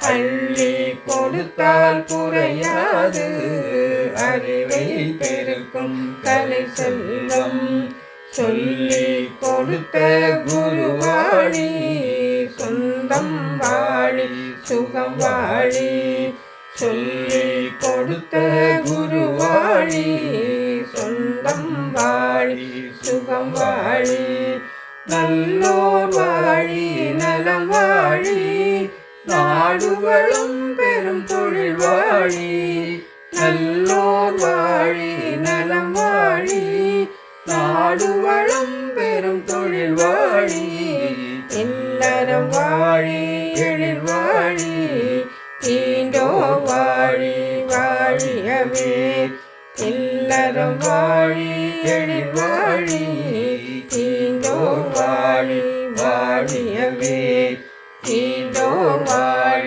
அள்ளி கொடுத்தால் குறையாது அறிவை பெருக்கும் கலை செல்வம். சொல்லி கொடுத்த குருவாழி சொந்தம் வாழி சுகம் வாழி. சொல்லி கொடுத்த குருவாழி சொந்தம் வாழி சுகம் வாழி. நல்லோர் வாழி நலம் வாழி நாடுகளும் பெரும் தொழில் வாழி. நல்லோர் வாழி நலம் வாழி நாடுகளும் பெரும் தொழில் வாழி. இல்லறம் வாழி எழில் வாழி ஈண்டோ வாழி வாழியவே. இல்லறம் வாழி எழில் வாழி ஈண்டோ வாழி வாழியவே. ஈண்டோ வாழி.